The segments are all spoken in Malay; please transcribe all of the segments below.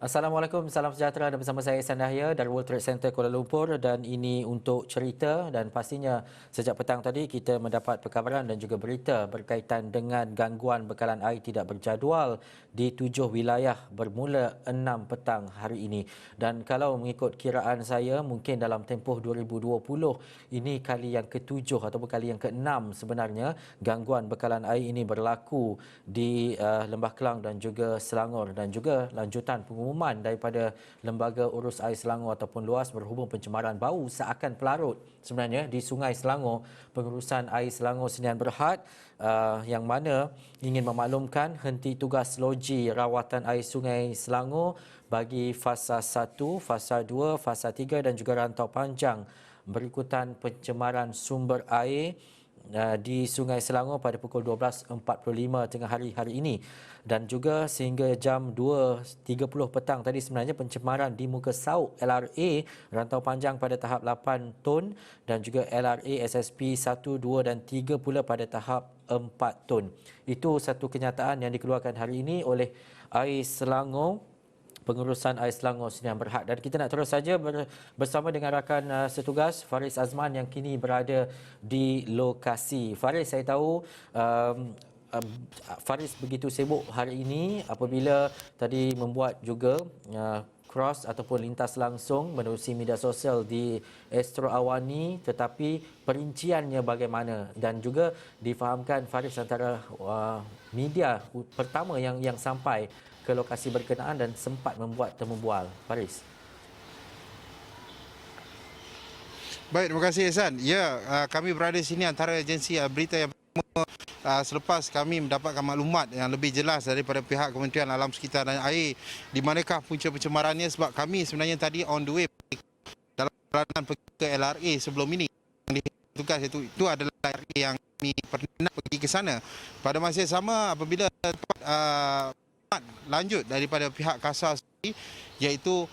Assalamualaikum, salam sejahtera dan bersama saya Ihsan Dahlia dari World Trade Center Kuala Lumpur dan ini untuk cerita dan pastinya sejak petang tadi kita mendapat perkabaran dan juga berita berkaitan dengan gangguan bekalan air tidak berjadual di 7 wilayah bermula 6 petang hari ini. Dan kalau mengikut kiraan saya mungkin dalam tempoh 2020 ini kali yang ke-7 ataupun kali yang ke-6 sebenarnya gangguan bekalan air ini berlaku di Lembah Kelang dan juga Selangor dan juga lanjutan pengumuman daripada Lembaga Urus Air Selangor ataupun LUAS berhubung pencemaran bau seakan pelarut sebenarnya di Sungai Selangor. Pengurusan Air Selangor Sdn Bhd yang mana ingin memaklumkan henti tugas loji rawatan air Sungai Selangor bagi fasa 1, fasa 2, fasa 3 dan juga rantau panjang berikutan pencemaran sumber air di Sungai Selangor pada pukul 12.45 tengah hari ini dan juga sehingga jam 2.30 petang tadi sebenarnya pencemaran di muka sauk LRA rantau panjang pada tahap 8 ton dan juga LRA SSP 1, 2 dan 3 pula pada tahap 4 ton. Itu satu kenyataan yang dikeluarkan hari ini oleh Air Selangor, Pengurusan Air Selangor Sdn Bhd. Dan kita nak terus saja bersama dengan rakan setugas Faris Azman yang kini berada di lokasi. Faris, saya tahu Faris begitu sibuk hari ini apabila tadi membuat juga cross ataupun lintas langsung menerusi media sosial di Astro Awani, tetapi perinciannya bagaimana dan juga difahamkan Faris antara media pertama yang sampai ke lokasi berkenaan dan sempat membuat temu bual. Faris. Baik, terima kasih Ihsan. Ya, kami berada di sini antara agensi berita yang pertama selepas kami mendapatkan maklumat yang lebih jelas daripada pihak Kementerian Alam Sekitar dan Air di manakah punca pencemarannya, sebab kami sebenarnya tadi on the way dalam perjalanan pergi ke LRA sebelum ini. Yang tugas itu adalah LRA yang kami pernah pergi ke sana. Pada masa yang sama apabila lanjut daripada pihak KASA sendiri, iaitu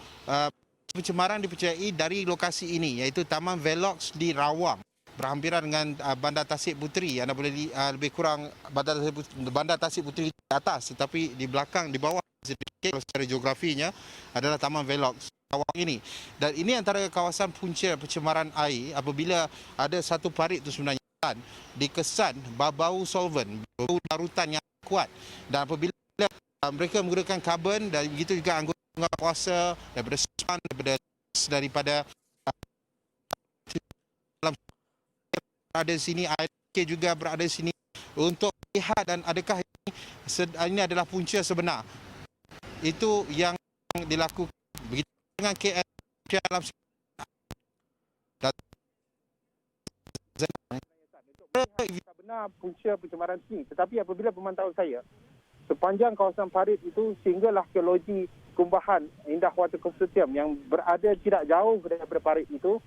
pencemaran dipercayai dari lokasi ini, iaitu Taman Velox di Rawang berhampiran dengan Bandar Tasik Puteri. Anda boleh lebih kurang Bandar Tasik Puteri di atas, tetapi di belakang, di bawah sedikit secara geografinya adalah Taman Velox Rawang ini. Dan ini antara kawasan punca pencemaran air apabila ada satu parit itu sebenarnya dikesan bau solvent, bau larutan yang kuat, dan apabila mereka menggunakan karbon dan begitu juga anggota kuasa daripada SPAN, daripada dalam berada di sini, AIK juga berada di sini untuk lihat dan adakah ini adalah punca sebenar. Itu yang dilakukan begitu dengan KL dalam benar punca pencemaran sini, tetapi apabila pemantauan saya sepanjang kawasan parit itu sehinggalah ke loji Kumbahan Indah Water Consortium yang berada tidak jauh daripada parit itu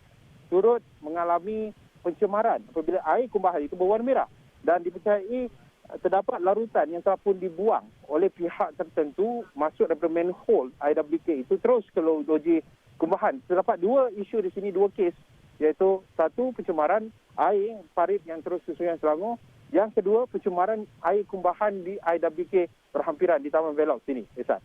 turut mengalami pencemaran apabila air Kumbahan itu berwarna merah dan dipercayai terdapat larutan yang telah pun dibuang oleh pihak tertentu masuk daripada manhole IWK itu terus ke loji Kumbahan. Terdapat dua isu di sini, dua kes, iaitu satu pencemaran air parit yang terus ke Sungai Selangor. Yang kedua, pencemaran air Kumbahan di IWK berhampiran di Taman Velox sini, Ihsan.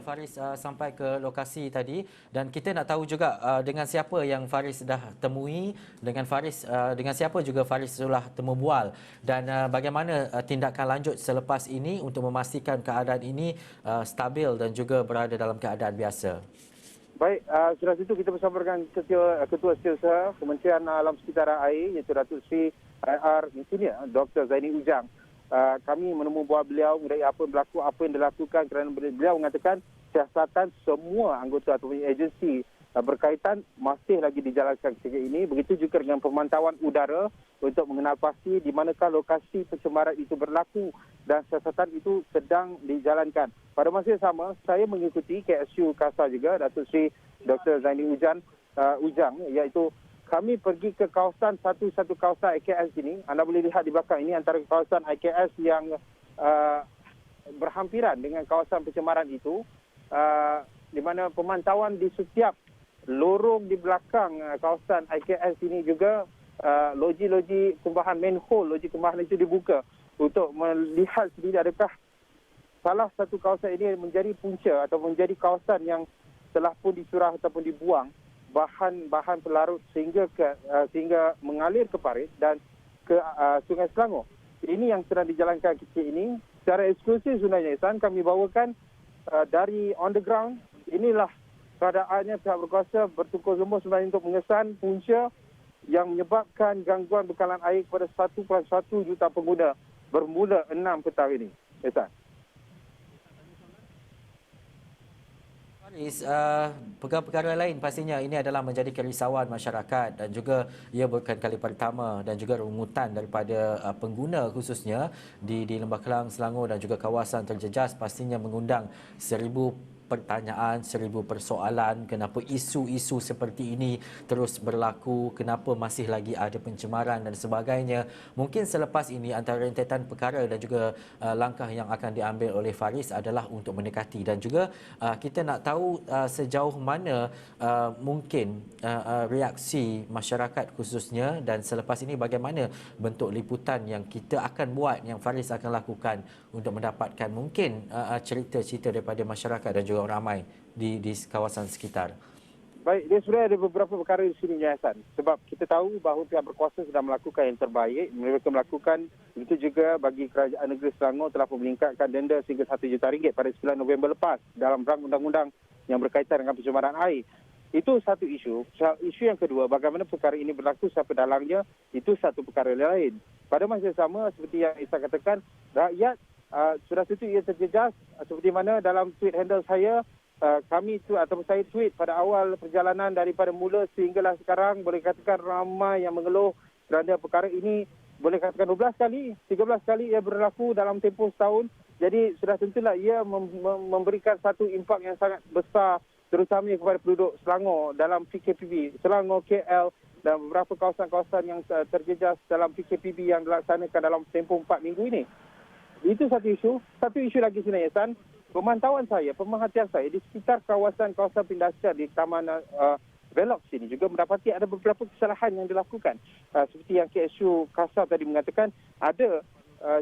Faris sampai ke lokasi tadi dan kita nak tahu juga dengan siapa yang Faris dah temui, dengan siapa juga Faris telah temu bual dan bagaimana tindakan lanjut selepas ini untuk memastikan keadaan ini stabil dan juga berada dalam keadaan biasa. Baik, sudah itu kita bersama dengan Ketua Setiausaha Kementerian Alam Sekitar Air iaitu Datuk Seri IR Insinyur Dr. Zaini Ujang. Kami menemui buah beliau mengenai apa yang berlaku, apa yang dilakukan kerana beliau mengatakan siasatan semua anggota atau agensi berkaitan masih lagi dijalankan ketika ini. Begitu juga dengan pemantauan udara untuk mengenal pasti di manakah lokasi pencemaran itu berlaku dan siasatan itu sedang dijalankan. Pada masa yang sama, saya mengikuti KSU KASA juga, Datuk Seri Dr. Zaini Ujang, iaitu kami pergi ke kawasan satu kawasan IKS ini. Anda boleh lihat di belakang ini antara kawasan IKS yang berhampiran dengan kawasan pencemaran itu, di mana pemantauan di setiap lorong di belakang kawasan IKS ini juga loji-loji Kumbahan, manhole loji Kumbahan itu dibuka untuk melihat sendiri adakah salah satu kawasan ini menjadi punca atau menjadi kawasan yang telah pun dicurah ataupun dibuang bahan-bahan pelarut sehingga mengalir ke parit dan ke Sungai Selangor. Ini yang sedang dijalankan kecil ini. Secara eksklusif sebenarnya, Ihsan, kami bawakan dari on the ground. Inilah keadaannya, pihak berkuasa bertukar lumus sebenarnya untuk mengesan punca yang menyebabkan gangguan bekalan air kepada 1.1 juta pengguna bermula 6 petang ini. Ihsan. Faris, perkara-perkara lain pastinya ini adalah menjadi kerisauan masyarakat dan juga ia bukan kali pertama dan juga rungutan daripada pengguna khususnya di Lembah Kelang, Selangor dan juga kawasan terjejas pastinya mengundang 1000 pertanyaan, 1000 persoalan, kenapa isu-isu seperti ini terus berlaku, kenapa masih lagi ada pencemaran dan sebagainya. Mungkin selepas ini antara rentetan perkara dan juga langkah yang akan diambil oleh Faris adalah untuk mendekati dan juga kita nak tahu sejauh mana mungkin reaksi masyarakat khususnya dan selepas ini bagaimana bentuk liputan yang kita akan buat, yang Faris akan lakukan untuk mendapatkan mungkin cerita-cerita daripada masyarakat dan juga orang ramai di kawasan sekitar. Baik, dia sudah ada beberapa perkara di sini, Hasan. Sebab kita tahu bahawa pihak berkuasa sedang melakukan yang terbaik. Mereka melakukan, begitu juga bagi Kerajaan Negeri Selangor telah meningkatkan denda sehingga RM1 juta pada 9 November lepas dalam rang undang-undang yang berkaitan dengan pencemaran air. Itu satu isu. Isu yang kedua, bagaimana perkara ini berlaku siapa dalangnya, itu satu perkara lain. Pada masa yang sama, seperti yang Isa katakan, rakyat sudah tentu ia terjejas seperti mana dalam tweet handle saya, kami tu ataupun saya tweet pada awal perjalanan daripada mula sehinggalah sekarang, boleh katakan ramai yang mengeluh kerana perkara ini boleh katakan 12 kali, 13 kali ia berlaku dalam tempoh setahun. Jadi sudah tentulah ia memberikan satu impak yang sangat besar terutamanya kepada penduduk Selangor dalam PKPB, Selangor, KL dan beberapa kawasan-kawasan yang terjejas dalam PKPB yang dilaksanakan dalam tempoh 4 minggu ini. Itu satu isu. Satu isu lagi sebenarnya, San. Pemerhatian saya di sekitar kawasan-kawasan perindustrian di Taman Velok sini juga mendapati ada beberapa kesalahan yang dilakukan. Seperti yang KSU Kasar tadi mengatakan, ada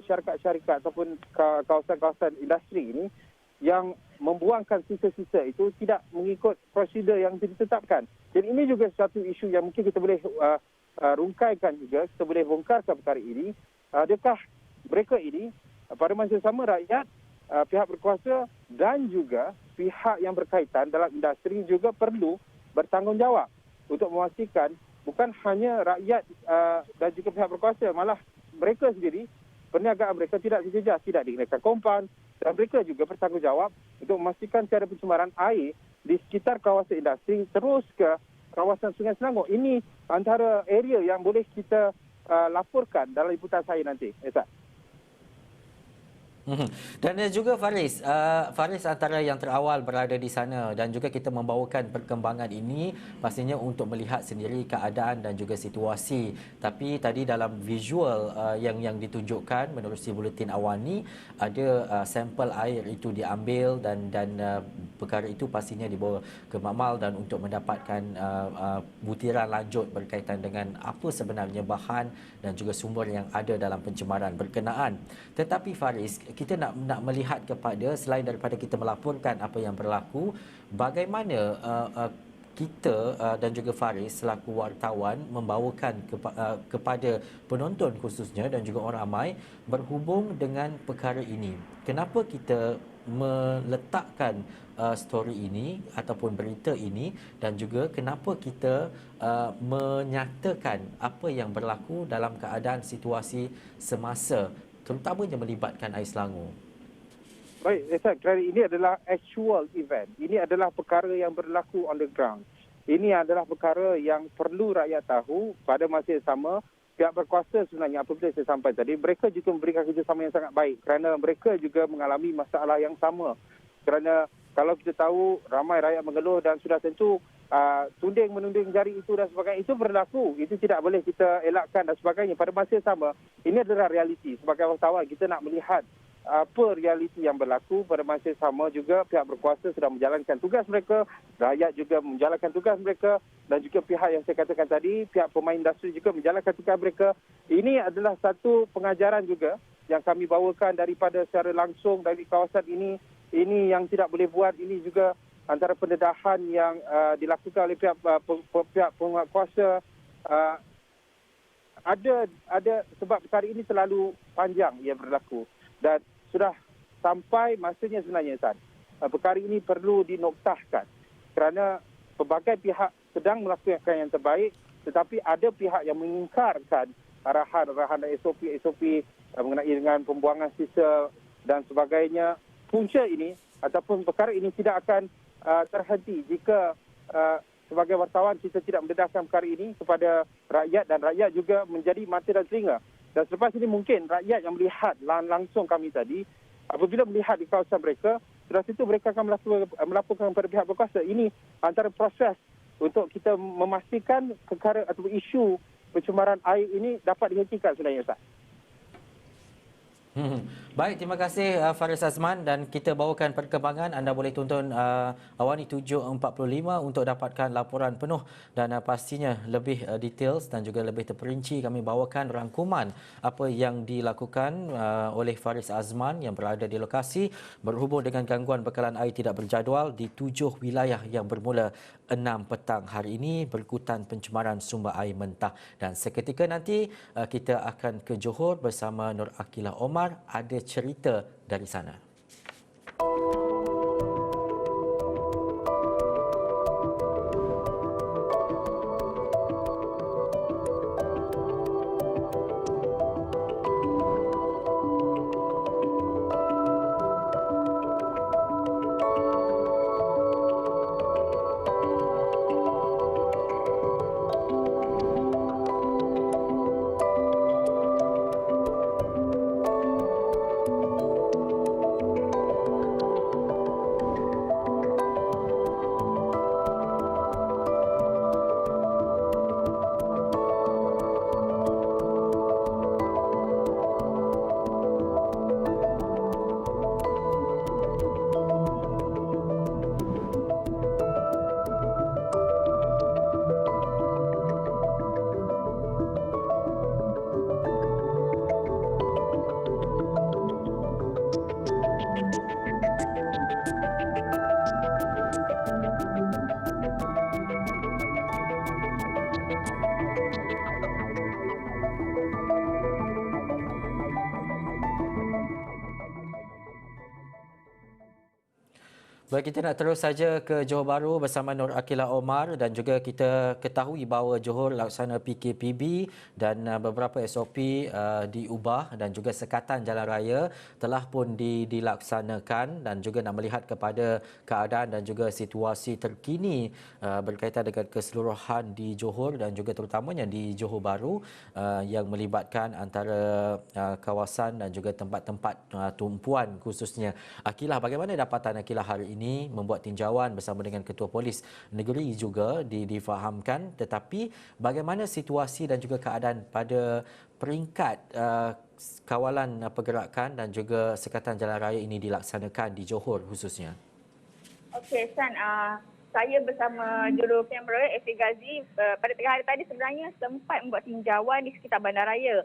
syarikat-syarikat ataupun kawasan-kawasan industri ini yang membuangkan sisa-sisa itu tidak mengikut prosedur yang ditetapkan. Jadi ini juga satu isu yang mungkin kita boleh rungkaikan juga, kita boleh bongkarkan perkara ini. Adakah mereka ini pada masa sama rakyat, pihak berkuasa dan juga pihak yang berkaitan dalam industri juga perlu bertanggungjawab untuk memastikan bukan hanya rakyat dan juga pihak berkuasa, malah mereka sendiri, perniagaan mereka tidak terjejas, tidak dikenakan kompaun dan mereka juga bertanggungjawab untuk memastikan tiada pencemaran air di sekitar kawasan industri terus ke kawasan Sungai Selangor. Ini antara area yang boleh kita laporkan dalam liputan saya nanti. Dan juga Faris, Faris antara yang terawal berada di sana dan juga kita membawakan perkembangan ini pastinya untuk melihat sendiri keadaan dan juga situasi. Tapi tadi dalam visual yang ditunjukkan menerusi buletin awal ni ada sampel air itu diambil dan perkara itu pastinya dibawa ke Makmal dan untuk mendapatkan butiran lanjut berkaitan dengan apa sebenarnya bahan dan juga sumber yang ada dalam pencemaran berkenaan. Tetapi Faris, kita nak melihat kepada selain daripada kita melaporkan apa yang berlaku, bagaimana kita dan juga Faris selaku wartawan membawakan kepada penonton khususnya dan juga orang ramai berhubung dengan perkara ini. Kenapa kita meletakkan story ini ataupun berita ini dan juga kenapa kita menyatakan apa yang berlaku dalam keadaan situasi semasa terutamanya melibatkan Air Selangor. Baik, Ustaz, kerana ini adalah actual event. Ini adalah perkara yang berlaku on the ground. Ini adalah perkara yang perlu rakyat tahu. Pada masa yang sama, pihak berkuasa sebenarnya apabila saya sampai tadi, mereka juga memberikan kerjasama yang sangat baik kerana mereka juga mengalami masalah yang sama. Kerana kalau kita tahu ramai rakyat mengeluh dan sudah tentu tunding-menunding jari itu dan sebagainya, itu berlaku. Itu tidak boleh kita elakkan dan sebagainya. Pada masa yang sama, ini adalah realiti. Sebagai wartawan, kita nak melihat apa realiti yang berlaku. Pada masa yang sama juga, pihak berkuasa sedang menjalankan tugas mereka, rakyat juga menjalankan tugas mereka dan juga pihak yang saya katakan tadi, pihak pemain industri juga menjalankan tugas mereka. Ini adalah satu pengajaran juga yang kami bawakan daripada secara langsung dari kawasan ini yang tidak boleh buat. Ini juga antara pendedahan yang dilakukan oleh pihak penguatkuasa. Ada sebab perkara ini terlalu panjang ia berlaku dan sudah sampai masanya sebenarnya, San. Perkara ini perlu dinoktahkan kerana pelbagai pihak sedang melakukan yang terbaik, tetapi ada pihak yang mengingkarkan arahan-arahan dan SOP mengenai dengan pembuangan sisa dan sebagainya. Punca ini ataupun perkara ini tidak akan terhenti jika sebagai wartawan kita tidak mendedahkan perkara ini kepada rakyat dan rakyat juga menjadi mata dan telinga. Dan selepas ini mungkin rakyat yang melihat langsung kami tadi, apabila melihat di kawasan mereka, sudah situ mereka akan melaporkan kepada pihak berkuasa. Ini antara proses untuk kita memastikan perkara atau isu pencemaran air ini dapat dihentikan sebenarnya, Ustaz. Baik, terima kasih Faris Azman, dan kita bawakan perkembangan. Anda boleh tonton Awani 7.45 untuk dapatkan laporan penuh dan pastinya lebih details dan juga lebih terperinci. Kami bawakan rangkuman apa yang dilakukan oleh Faris Azman yang berada di lokasi berhubung dengan gangguan bekalan air tidak berjadual di 7 wilayah yang bermula 6 petang hari ini berikutan pencemaran sumber air mentah. Dan seketika nanti kita akan ke Johor bersama Nur Akilah Omar. Ada cerita dari sana. Baik, kita nak terus saja ke Johor Bahru bersama Nur Akilah Omar, dan juga kita ketahui bahawa Johor laksana PKPB dan beberapa SOP diubah dan juga sekatan jalan raya telah pun dilaksanakan, dan juga nak melihat kepada keadaan dan juga situasi terkini berkaitan dengan keseluruhan di Johor dan juga terutamanya di Johor Bahru yang melibatkan antara kawasan dan juga tempat-tempat tumpuan khususnya. Akilah, bagaimana dapatan Akilah hari ini membuat tinjauan bersama dengan Ketua Polis Negeri juga difahamkan, tetapi bagaimana situasi dan juga keadaan pada peringkat kawalan pergerakan dan juga sekatan jalan raya ini dilaksanakan di Johor khususnya? Okey, San, saya bersama juru kamera FA Ghazi pada 3 hari tadi sebenarnya sempat membuat tinjauan di sekitar bandaraya.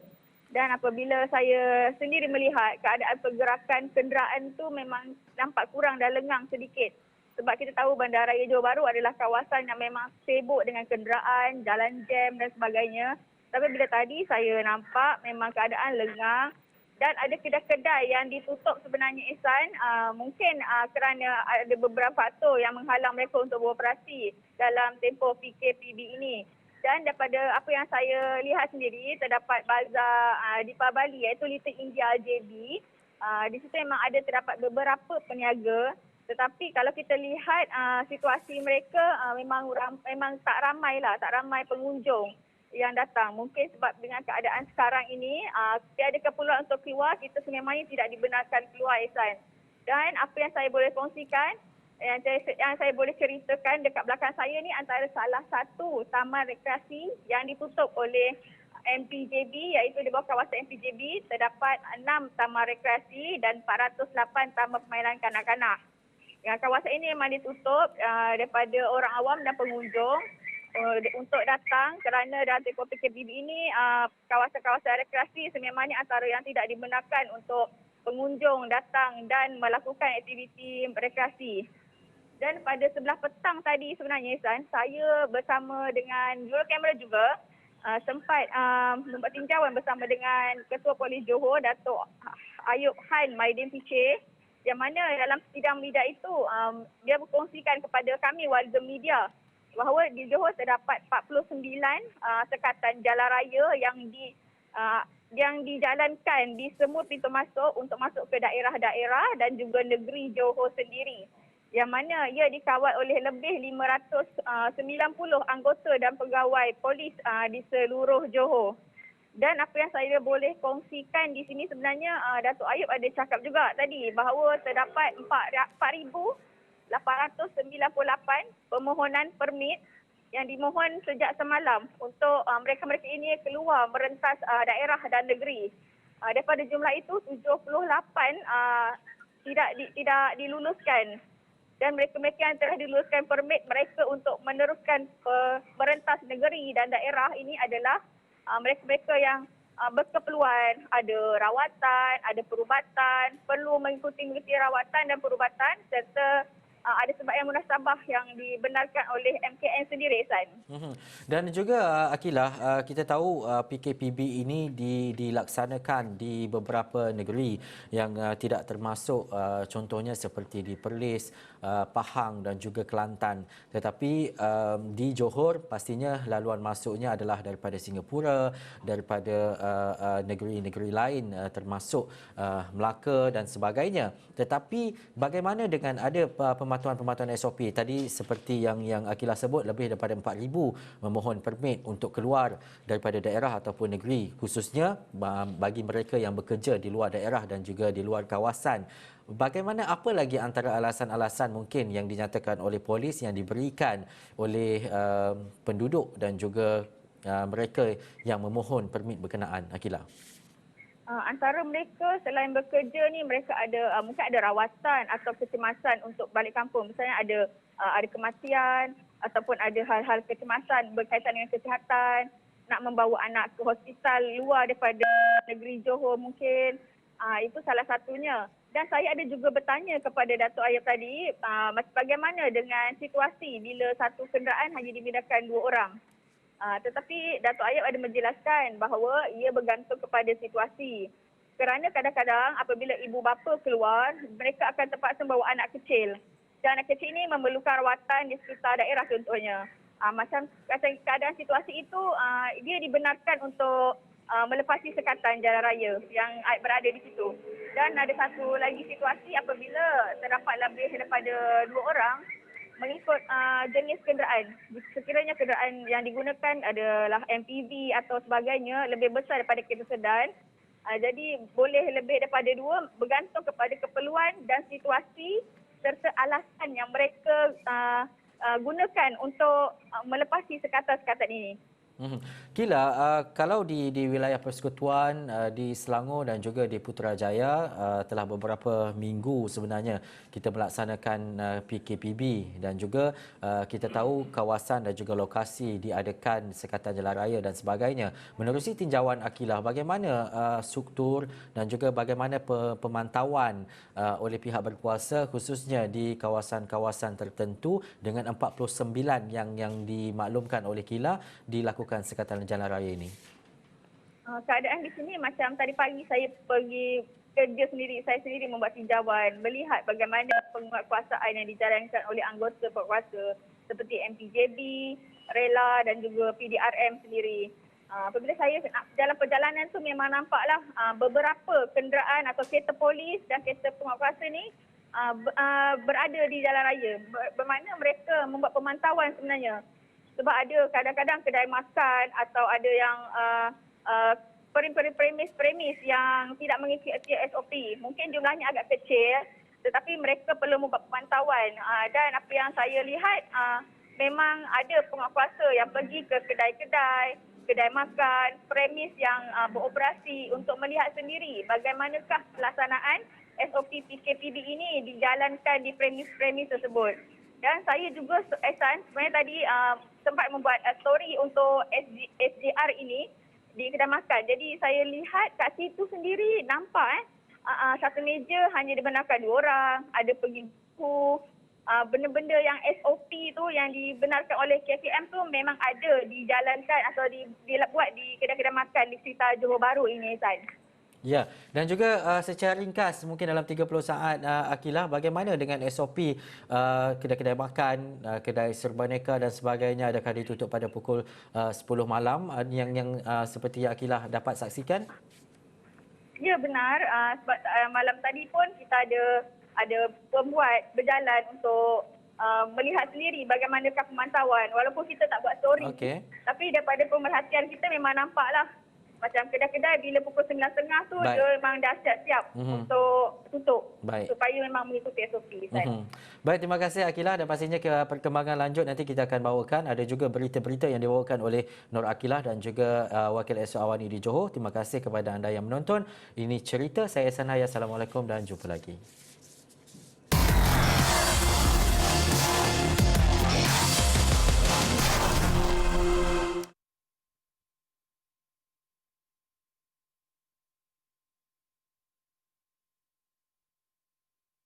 Dan apabila saya sendiri melihat keadaan pergerakan kenderaan tu memang nampak kurang dan lengang sedikit. Sebab kita tahu bandaraya Johor Bahru adalah kawasan yang memang sibuk dengan kenderaan, jalan jam dan sebagainya. Tapi bila tadi saya nampak memang keadaan lengang dan ada kedai-kedai yang ditutup sebenarnya, Ihsan. Mungkin kerana ada beberapa faktor yang menghalang mereka untuk beroperasi dalam tempoh PKPB ini. Dan daripada apa yang saya lihat sendiri, terdapat bazar di Pabali iaitu Little India JB. Di situ memang ada terdapat beberapa peniaga. Tetapi kalau kita lihat situasi mereka memang tak ramai pengunjung yang datang. Mungkin sebab dengan keadaan sekarang ini tiada keperluan untuk keluar, kita sememangnya tidak dibenarkan keluar, Ihsan. Dan apa yang saya boleh kongsikan, yang saya boleh ceritakan dekat belakang saya ni antara salah satu taman rekreasi yang ditutup oleh MPJB, iaitu di bawah kawasan MPJB terdapat 6 taman rekreasi dan 408 taman permainan kanak-kanak. Kawasan ini memang ditutup daripada orang awam dan pengunjung untuk datang kerana dalam tempoh PKPB ini kawasan-kawasan rekreasi sememangnya antara yang tidak dibenarkan untuk pengunjung datang dan melakukan aktiviti rekreasi. Dan pada sebelah petang tadi sebenarnya Ihsan, saya bersama dengan jurukamera juga sempat membuat tinjauan bersama dengan Ketua Polis Johor Datuk Ayub Han Maidin Piche, yang mana dalam sidang media itu dia berkongsikan kepada kami warga media bahawa di Johor terdapat 49 sekatan jalan raya yang dijalankan di semua pintu masuk untuk masuk ke daerah-daerah dan juga negeri Johor sendiri, yang mana ia dikawal oleh lebih 590 anggota dan pegawai polis di seluruh Johor. Dan apa yang saya boleh kongsikan di sini sebenarnya Datuk Ayub ada cakap juga tadi bahawa terdapat 4,898 permohonan permit yang dimohon sejak semalam untuk mereka-mereka ini keluar merentas daerah dan negeri. Daripada jumlah itu 78 tidak diluluskan. Dan mereka-mereka yang telah diluluskan permit mereka untuk meneruskan merentas negeri dan daerah ini adalah mereka-mereka yang berkeperluan, ada rawatan, ada perubatan, perlu mengikuti rawatan dan perubatan serta ada sebab yang munasabah yang dibenarkan oleh MKN sendiri, San. Dan juga Akilah, kita tahu PKPB ini dilaksanakan di beberapa negeri yang tidak termasuk contohnya seperti di Perlis, Pahang dan juga Kelantan. Tetapi di Johor pastinya laluan masuknya adalah daripada Singapura, daripada negeri-negeri lain termasuk Melaka dan sebagainya. Tetapi bagaimana dengan ada pematuhan-pematuhan SOP tadi seperti yang Akilah sebut, lebih daripada 4,000 memohon permit untuk keluar daripada daerah ataupun negeri, khususnya bagi mereka yang bekerja di luar daerah dan juga di luar kawasan. Bagaimana, apa lagi antara alasan-alasan mungkin yang dinyatakan oleh polis yang diberikan oleh penduduk dan juga mereka yang memohon permit berkenaan, Akilah? Antara mereka selain bekerja ni mereka ada mungkin ada rawatan atau kecemasan untuk balik kampung. Misalnya ada kematian ataupun ada hal-hal kecemasan berkaitan dengan kesihatan, nak membawa anak ke hospital luar daripada negeri Johor mungkin. Itu salah satunya. Dan saya ada juga bertanya kepada Datuk Ayub tadi, bagaimana dengan situasi bila satu kenderaan hanya dibinakan 2 orang. Tetapi Datuk Ayub ada menjelaskan bahawa ia bergantung kepada situasi. Kerana kadang-kadang apabila ibu bapa keluar, mereka akan terpaksa membawa anak kecil. Dan anak kecil ini memerlukan rawatan di sekitar daerah contohnya. Macam keadaan situasi itu, dia dibenarkan untuk melepasi sekatan jalan raya yang berada di situ. Dan ada satu lagi situasi apabila terdapat lebih daripada 2 orang, mengikut jenis kenderaan. Sekiranya kenderaan yang digunakan adalah MPV atau sebagainya lebih besar daripada kereta sedan, jadi boleh lebih daripada 2, bergantung kepada keperluan dan situasi serta alasan yang mereka gunakan untuk melepasi sekatan-sekatan ini. Kila, kalau di wilayah persekutuan di Selangor dan juga di Putrajaya telah beberapa minggu sebenarnya kita melaksanakan PKPB dan juga kita tahu kawasan dan juga lokasi diadakan sekatan jalan raya dan sebagainya. Menerusi tinjauan Akilah, bagaimana struktur dan juga bagaimana pemantauan oleh pihak berkuasa khususnya di kawasan-kawasan tertentu dengan 49 yang dimaklumkan oleh Kila dilakukan sekatan jalan raya ini? Keadaan di sini macam tadi pagi saya pergi kerja sendiri, saya sendiri membuat tinjauan, melihat bagaimana penguatkuasaan yang dijalankan oleh anggota berkuasa seperti MPJB, Rela dan juga PDRM sendiri. Apabila saya dalam perjalanan tu memang nampaklah beberapa kenderaan atau kereta polis dan kereta penguatkuasa ni berada di jalan raya. Bermakna mereka membuat pemantauan sebenarnya. Sebab ada kadang-kadang kedai makan atau ada yang premis yang tidak mengikuti SOP. Mungkin jumlahnya agak kecil tetapi mereka perlu membuat pemantauan. Dan apa yang saya lihat memang ada penguatkuasa yang pergi ke kedai makan, premis yang beroperasi untuk melihat sendiri bagaimanakah pelaksanaan SOP PKPB ini dijalankan di premis-premis tersebut. Dan saya juga, Ehsan, sebenarnya tadi sempat membuat story untuk SJR ini di kedai makan. Jadi saya lihat kat situ sendiri nampak satu meja hanya dibenarkan 2 orang, ada pergi buku, benda-benda yang SOP tu yang dibenarkan oleh KKM tu memang ada dijalankan atau dibuat di kedai-kedai makan di sekitar Johor Bahru ini, San. Ya, dan juga secara ringkas mungkin dalam 30 saat Akilah, bagaimana dengan SOP kedai-kedai makan, kedai serba aneka dan sebagainya, adakah ditutup pada pukul 10 malam yang seperti yang Akilah dapat saksikan? Ya, benar. Sebab malam tadi pun kita ada pembuat berjalan untuk melihat sendiri bagaimanakah pemantauan. Walaupun kita tak buat story, tapi daripada pemerhatian kita memang nampaklah macam kedai-kedai bila pukul 9.30 tu dia memang dah siap-siap untuk tutup. Supaya memang mengikuti SOP. Baik, terima kasih Akilah, dan pastinya ke perkembangan lanjut nanti kita akan bawakan. Ada juga berita-berita yang dibawakan oleh Nur Akilah dan juga Wakil Esok Awani di Johor. Terima kasih kepada anda yang menonton. Ini cerita saya Sanaya. Assalamualaikum dan jumpa lagi.